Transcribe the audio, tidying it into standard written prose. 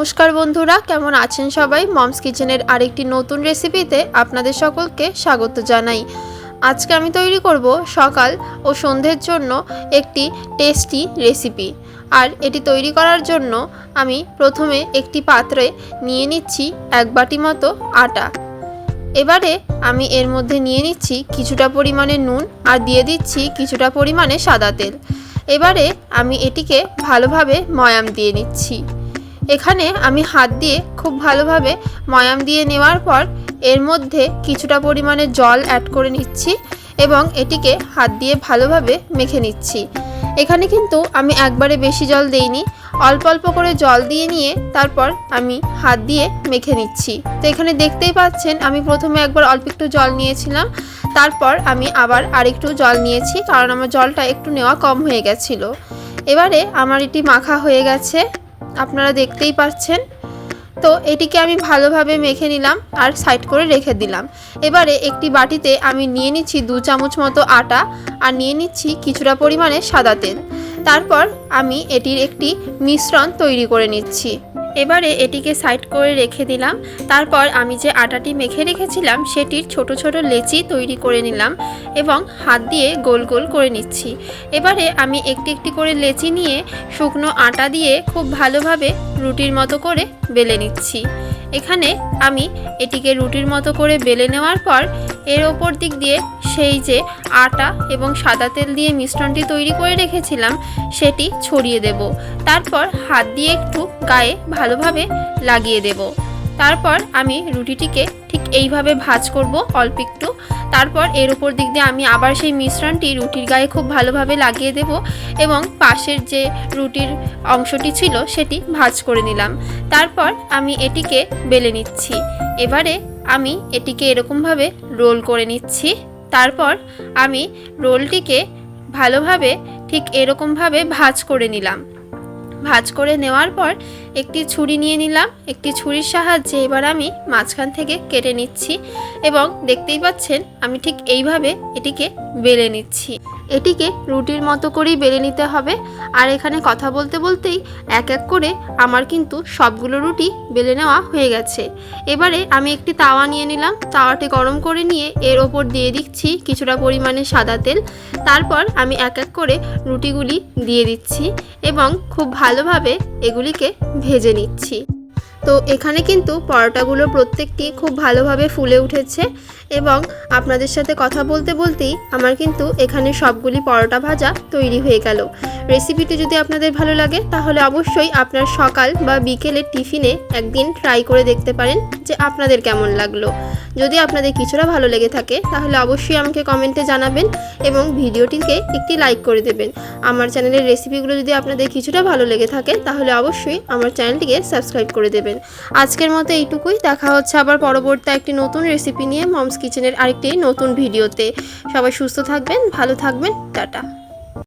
नमस्कार बंधुरा केमन आছেন सबाई मम्स किचेनेर आरेकटी नतून रेसिपिते आपनादेर सकलके स्वागत जानाई। आज के आमी तैरी करब सकाल और सन्ध्येर जोन्नो एकटी टेस्टी रेसिपि। और एटी तैरी करार जोन्नो आमी प्रथमे एकटी पात्रे निये निচ্ছি एक बाटी मतो आटा। एबारे आमी एर मध्य निये निচ্ছি किछुटा परिमाणे नुन और दिए दिচ্ছি किछुटा परिमाणे सादा तेल। एबारे आमी एटिके भालोभाबे मयाम दिए निচ্ছি। एखाने आमी हाथ दिए खूब भालोभाबे मयाम दिए नेওয়ার पर एर मध्य किछुटा परिमाणे जल ऐड करे निচ্ছি एबं एटिके हाथ दिए भालोभाबे मेखे निচ্ছি। एखाने किन्तु आमी एकबारे बेशी जल देइনি, अल्प अल्प करे जल दिए निये तारपर आमी हाथ दिए मेखे निচ্ছি। तो एखाने देखतेई पाच्छेन आमी प्रथमे एकबार अल्प एकटु जल निয়েছিলাম, तारपर आमी आबार आरेकटु जल निয়েছি कारण आमार जलटा एकटु नेওয়া कम हये गेछिलो। एबारे आमार एटी माखा हये गेছে, আপনারা দেখতেই পাচ্ছেন। তো এটিকে আমি ভালোভাবে মেখে নিলাম আর সাইড করে রেখে দিলাম। এবারে একটি বাটিতে আমি নিয়ে নিচ্ছি 2 চামচ মতো আটা আর নিয়ে নিচ্ছি কিছুটা পরিমাণে সাদা তেল। তারপর আমি এটির একটি মিশ্রণ তৈরি করে নিচ্ছি। এবারে এটিকে সাইড করে রেখে দিলাম। তারপর আমি যে আটাটি মেখে রেখেছিলাম সেটির ছোট ছোট লেচি তৈরি করে নিলাম এবং হাত দিয়ে গোল গোল করে নিচ্ছি। এবারে আমি একটি একটি করে লেচি নিয়ে শুকনো আটা দিয়ে খুব ভালোভাবে রুটির মতো করে বেলে নিচ্ছি। এখানে আমি এটিকে রুটির মতো করে বেলে নেওয়ার পর এর ওপর দিক দিয়ে সেই যে আটা এবং সাদা তেল দিয়ে মিশ্রণটি তৈরি করে রেখেছিলাম সেটি ছড়িয়ে দেব। তারপর হাত দিয়ে একটু গায়ে ভালোভাবে লাগিয়ে দেব। তারপর আমি রুটিটিকে ঠিক এইভাবে ভাঁজ করব অল্প একটু। তারপর এর উপর দিক দিয়ে আমি আবার সেই মিশ্রণটি রুটির গায়ে খুব ভালোভাবে লাগিয়ে দেব এবং পাশের যে রুটির অংশটি ছিল সেটি ভাঁজ করে নিলাম। তারপর আমি এটিকে বেলে নিচ্ছি। এবারে আমি এটিকে এরকমভাবে রোল করে নিচ্ছি। তারপর আমি রোলটিকে ভালোভাবে ঠিক এরকমভাবে ভাঁজ করে নিলাম। ভাঁজ করে নেওয়ার পর একটি ছুরি নিয়ে নিলাম। একটি ছুরির সাহায্যে এবার আমি মাঝখান থেকে কেটে নিচ্ছি এবং দেখতেই পাচ্ছেন আমি ঠিক এইভাবে এটিকে বেলে নিচ্ছি। এটিকে রুটির মতো করেই বেলে নিতে হবে। আর এখানে কথা বলতে বলতেই এক এক করে আমার কিন্তু সবগুলো রুটি বেলে নেওয়া হয়ে গেছে। এবারে আমি একটি তাওয়া নিয়ে নিলাম। তাওয়াটি গরম করে নিয়ে এর ওপর দিয়ে দিচ্ছি কিছুটা পরিমাণে সাদা তেল। তারপর আমি এক এক করে রুটিগুলি দিয়ে দিচ্ছি এবং খুব ভালোভাবে এগুলিকে ভেজে নিচ্ছি। তো এখানে কিন্তু পরোটাগুলো প্রত্যেকটি খুব ভালোভাবে ফুলে উঠেছে এবং আপনাদের সাথে কথা বলতে বলতেই আমার কিন্তু এখানে সবগুলি পরোটা ভাজা তৈরি হয়ে গেল। রেসিপিটি যদি আপনাদের ভালো লাগে তাহলে অবশ্যই আপনার সকাল বা বিকেলের টিফিনে একদিন ট্রাই করে দেখতে পারেন যে আপনাদের কেমন লাগলো। যদি আপনাদের কিছুটা ভালো লেগে থাকে তাহলে অবশ্যই আমাকে কমেন্টে জানাবেন এবং ভিডিওটিকে একটি লাইক করে দেবেন। আমার চ্যানেলের রেসিপিগুলো যদি আপনাদের কিছুটা ভালো লেগে থাকে তাহলে অবশ্যই আমার চ্যানেলটিকে সাবস্ক্রাইব করে দেবেন। আজকের মতো এইটুকুই। দেখা হচ্ছে আবার পরবর্তী একটি নতুন রেসিপি নিয়ে মমস কিচেনের আরেকটি নতুন ভিডিওতে। সবাই সুস্থ থাকবেন, ভালো থাকবেন, টাটা।